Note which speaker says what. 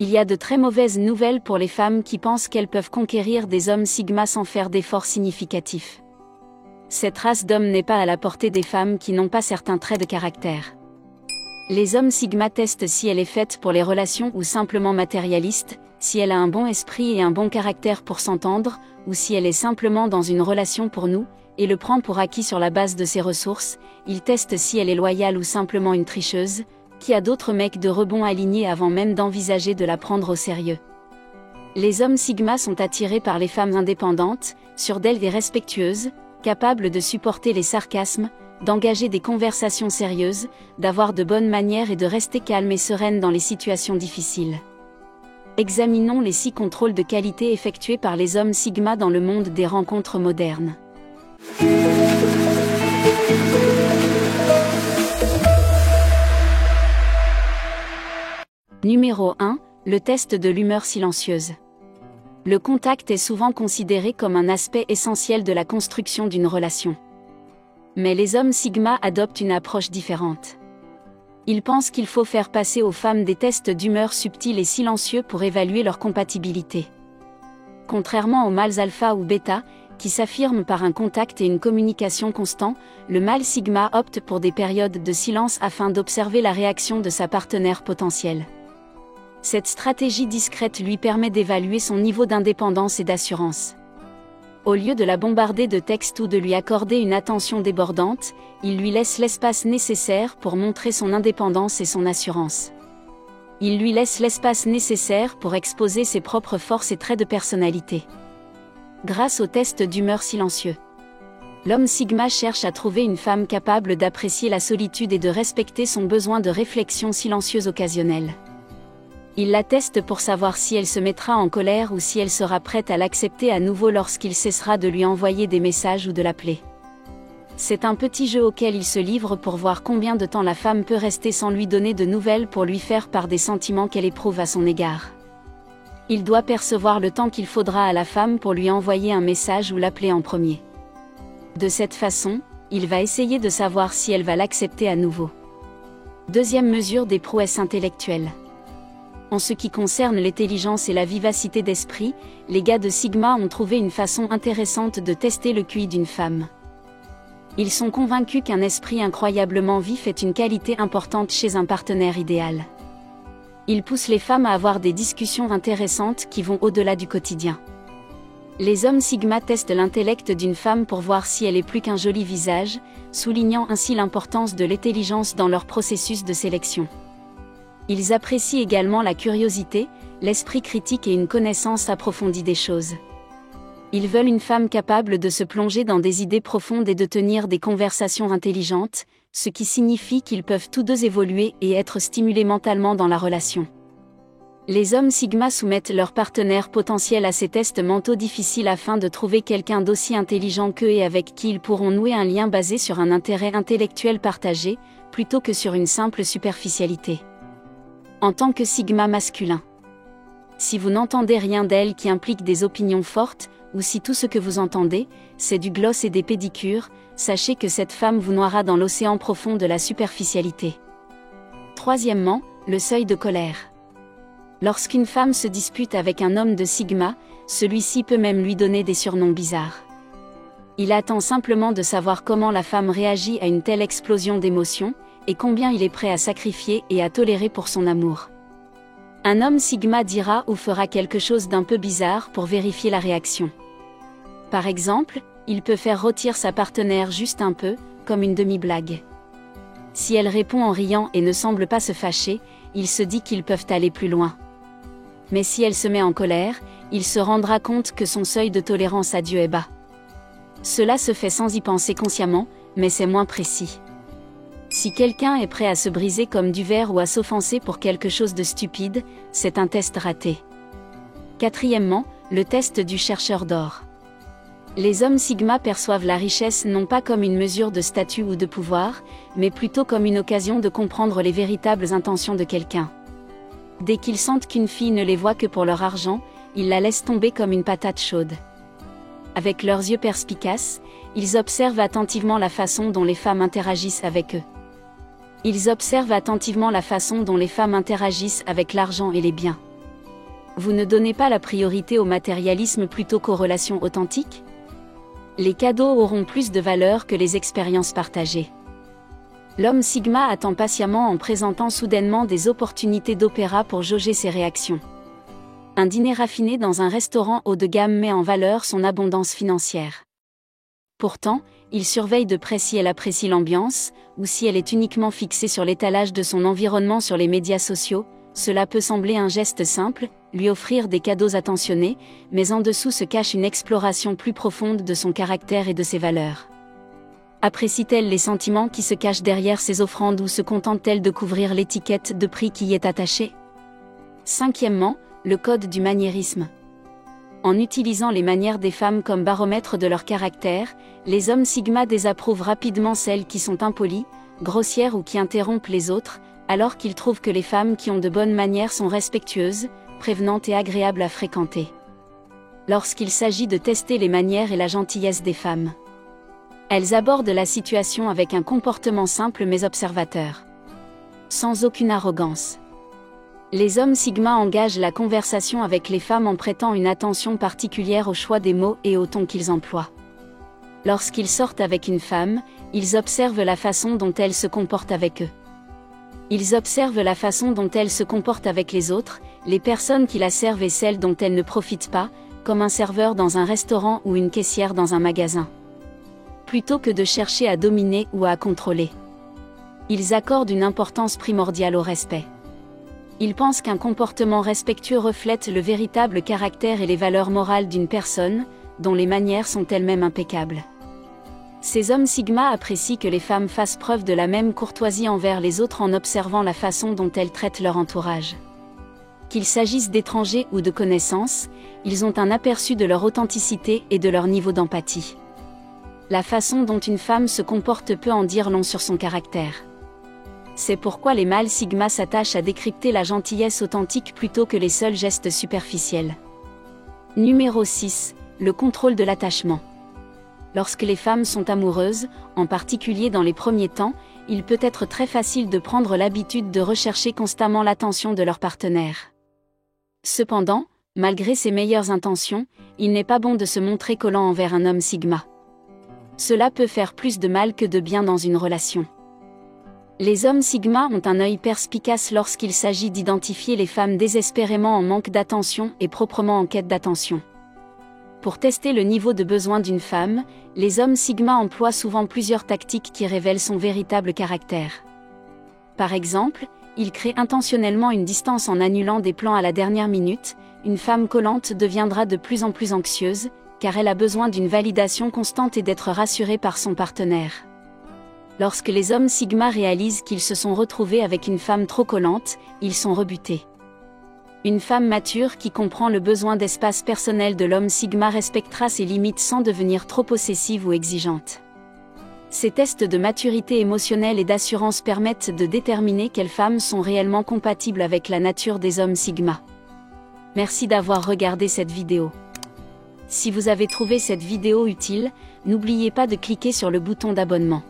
Speaker 1: Il y a de très mauvaises nouvelles pour les femmes qui pensent qu'elles peuvent conquérir des hommes Sigma sans faire d'efforts significatifs. Cette race d'hommes n'est pas à la portée des femmes qui n'ont pas certains traits de caractère. Les hommes Sigma testent si elle est faite pour les relations ou simplement matérialiste, si elle a un bon esprit et un bon caractère pour s'entendre, ou si elle est simplement dans une relation pour nous, et le prend pour acquis sur la base de ses ressources. Ils testent si elle est loyale ou simplement une tricheuse, qui a d'autres mecs de rebond alignés avant même d'envisager de la prendre au sérieux. Les hommes Sigma sont attirés par les femmes indépendantes, sûres d'elles et respectueuses, capables de supporter les sarcasmes, d'engager des conversations sérieuses, d'avoir de bonnes manières et de rester calmes et sereines dans les situations difficiles. Examinons les 6 contrôles de qualité effectués par les hommes Sigma dans le monde des rencontres modernes. Numéro 1, le test de l'humeur silencieuse. Le contact est souvent considéré comme un aspect essentiel de la construction d'une relation. Mais les hommes Sigma adoptent une approche différente. Ils pensent qu'il faut faire passer aux femmes des tests d'humeur subtils et silencieux pour évaluer leur compatibilité. Contrairement aux mâles alpha ou bêta, qui s'affirment par un contact et une communication constants, le mâle Sigma opte pour des périodes de silence afin d'observer la réaction de sa partenaire potentielle. Cette stratégie discrète lui permet d'évaluer son niveau d'indépendance et d'assurance. Au lieu de la bombarder de textes ou de lui accorder une attention débordante, il lui laisse l'espace nécessaire pour montrer son indépendance et son assurance. Il lui laisse l'espace nécessaire pour exposer ses propres forces et traits de personnalité. Grâce au test d'humeur silencieux, l'homme Sigma cherche à trouver une femme capable d'apprécier la solitude et de respecter son besoin de réflexion silencieuse occasionnelle. Il la teste pour savoir si elle se mettra en colère ou si elle sera prête à l'accepter à nouveau lorsqu'il cessera de lui envoyer des messages ou de l'appeler. C'est un petit jeu auquel il se livre pour voir combien de temps la femme peut rester sans lui donner de nouvelles pour lui faire part des sentiments qu'elle éprouve à son égard. Il doit percevoir le temps qu'il faudra à la femme pour lui envoyer un message ou l'appeler en premier. De cette façon, il va essayer de savoir si elle va l'accepter à nouveau. Deuxième mesure des prouesses intellectuelles. En ce qui concerne l'intelligence et la vivacité d'esprit, les gars de Sigma ont trouvé une façon intéressante de tester le QI d'une femme. Ils sont convaincus qu'un esprit incroyablement vif est une qualité importante chez un partenaire idéal. Ils poussent les femmes à avoir des discussions intéressantes qui vont au-delà du quotidien. Les hommes Sigma testent l'intellect d'une femme pour voir si elle est plus qu'un joli visage, soulignant ainsi l'importance de l'intelligence dans leur processus de sélection. Ils apprécient également la curiosité, l'esprit critique et une connaissance approfondie des choses. Ils veulent une femme capable de se plonger dans des idées profondes et de tenir des conversations intelligentes, ce qui signifie qu'ils peuvent tous deux évoluer et être stimulés mentalement dans la relation. Les hommes Sigma soumettent leurs partenaires potentiels à ces tests mentaux difficiles afin de trouver quelqu'un d'aussi intelligent qu'eux et avec qui ils pourront nouer un lien basé sur un intérêt intellectuel partagé, plutôt que sur une simple superficialité. En tant que Sigma masculin, si vous n'entendez rien d'elle qui implique des opinions fortes, ou si tout ce que vous entendez, c'est du gloss et des pédicures, sachez que cette femme vous noiera dans l'océan profond de la superficialité. Troisièmement, le seuil de colère. Lorsqu'une femme se dispute avec un homme de Sigma, celui-ci peut même lui donner des surnoms bizarres. Il attend simplement de savoir comment la femme réagit à une telle explosion d'émotions, et combien il est prêt à sacrifier et à tolérer pour son amour. Un homme Sigma dira ou fera quelque chose d'un peu bizarre pour vérifier la réaction. Par exemple, il peut faire rôtir sa partenaire juste un peu, comme une demi-blague. Si elle répond en riant et ne semble pas se fâcher, il se dit qu'ils peuvent aller plus loin. Mais si elle se met en colère, il se rendra compte que son seuil de tolérance à Dieu est bas. Cela se fait sans y penser consciemment, mais c'est moins précis. Si quelqu'un est prêt à se briser comme du verre ou à s'offenser pour quelque chose de stupide, c'est un test raté. Quatrièmement, le test du chercheur d'or. Les hommes Sigma perçoivent la richesse non pas comme une mesure de statut ou de pouvoir, mais plutôt comme une occasion de comprendre les véritables intentions de quelqu'un. Dès qu'ils sentent qu'une fille ne les voit que pour leur argent, ils la laissent tomber comme une patate chaude. Avec leurs yeux perspicaces, ils observent attentivement la façon dont les femmes interagissent avec eux. Ils observent attentivement la façon dont les femmes interagissent avec l'argent et les biens. Vous ne donnez pas la priorité au matérialisme plutôt qu'aux relations authentiques? Les cadeaux auront plus de valeur que les expériences partagées. L'homme Sigma attend patiemment en présentant soudainement des opportunités d'opéra pour jauger ses réactions. Un dîner raffiné dans un restaurant haut de gamme met en valeur son abondance financière. Pourtant, il surveille de près si elle apprécie l'ambiance, ou si elle est uniquement fixée sur l'étalage de son environnement sur les médias sociaux. Cela peut sembler un geste simple, lui offrir des cadeaux attentionnés, mais en dessous se cache une exploration plus profonde de son caractère et de ses valeurs. Apprécie-t-elle les sentiments qui se cachent derrière ses offrandes ou se contente-t-elle de couvrir l'étiquette de prix qui y est attachée? Cinquièmement, le code du maniérisme. En utilisant les manières des femmes comme baromètre de leur caractère, les hommes Sigma désapprouvent rapidement celles qui sont impolies, grossières ou qui interrompent les autres, alors qu'ils trouvent que les femmes qui ont de bonnes manières sont respectueuses, prévenantes et agréables à fréquenter. Lorsqu'il s'agit de tester les manières et la gentillesse des femmes, elles abordent la situation avec un comportement simple mais observateur, sans aucune arrogance. Les hommes Sigma engagent la conversation avec les femmes en prêtant une attention particulière au choix des mots et au ton qu'ils emploient. Lorsqu'ils sortent avec une femme, ils observent la façon dont elle se comporte avec eux. Ils observent la façon dont elle se comporte avec les autres, les personnes qui la servent et celles dont elle ne profite pas, comme un serveur dans un restaurant ou une caissière dans un magasin. Plutôt que de chercher à dominer ou à contrôler, ils accordent une importance primordiale au respect. Ils pensent qu'un comportement respectueux reflète le véritable caractère et les valeurs morales d'une personne, dont les manières sont elles-mêmes impeccables. Ces hommes Sigma apprécient que les femmes fassent preuve de la même courtoisie envers les autres en observant la façon dont elles traitent leur entourage. Qu'il s'agisse d'étrangers ou de connaissances, ils ont un aperçu de leur authenticité et de leur niveau d'empathie. La façon dont une femme se comporte peut en dire long sur son caractère. C'est pourquoi les mâles Sigma s'attachent à décrypter la gentillesse authentique plutôt que les seuls gestes superficiels. Numéro 6. Le contrôle de l'attachement. Lorsque les femmes sont amoureuses, en particulier dans les premiers temps, il peut être très facile de prendre l'habitude de rechercher constamment l'attention de leur partenaire. Cependant, malgré ses meilleures intentions, il n'est pas bon de se montrer collant envers un homme Sigma. Cela peut faire plus de mal que de bien dans une relation. Les hommes Sigma ont un œil perspicace lorsqu'il s'agit d'identifier les femmes désespérément en manque d'attention et proprement en quête d'attention. Pour tester le niveau de besoin d'une femme, les hommes Sigma emploient souvent plusieurs tactiques qui révèlent son véritable caractère. Par exemple, ils créent intentionnellement une distance en annulant des plans à la dernière minute. Une femme collante deviendra de plus en plus anxieuse, car elle a besoin d'une validation constante et d'être rassurée par son partenaire. Lorsque les hommes Sigma réalisent qu'ils se sont retrouvés avec une femme trop collante, ils sont rebutés. Une femme mature qui comprend le besoin d'espace personnel de l'homme Sigma respectera ses limites sans devenir trop possessive ou exigeante. Ces tests de maturité émotionnelle et d'assurance permettent de déterminer quelles femmes sont réellement compatibles avec la nature des hommes Sigma. Merci d'avoir regardé cette vidéo. Si vous avez trouvé cette vidéo utile, n'oubliez pas de cliquer sur le bouton d'abonnement.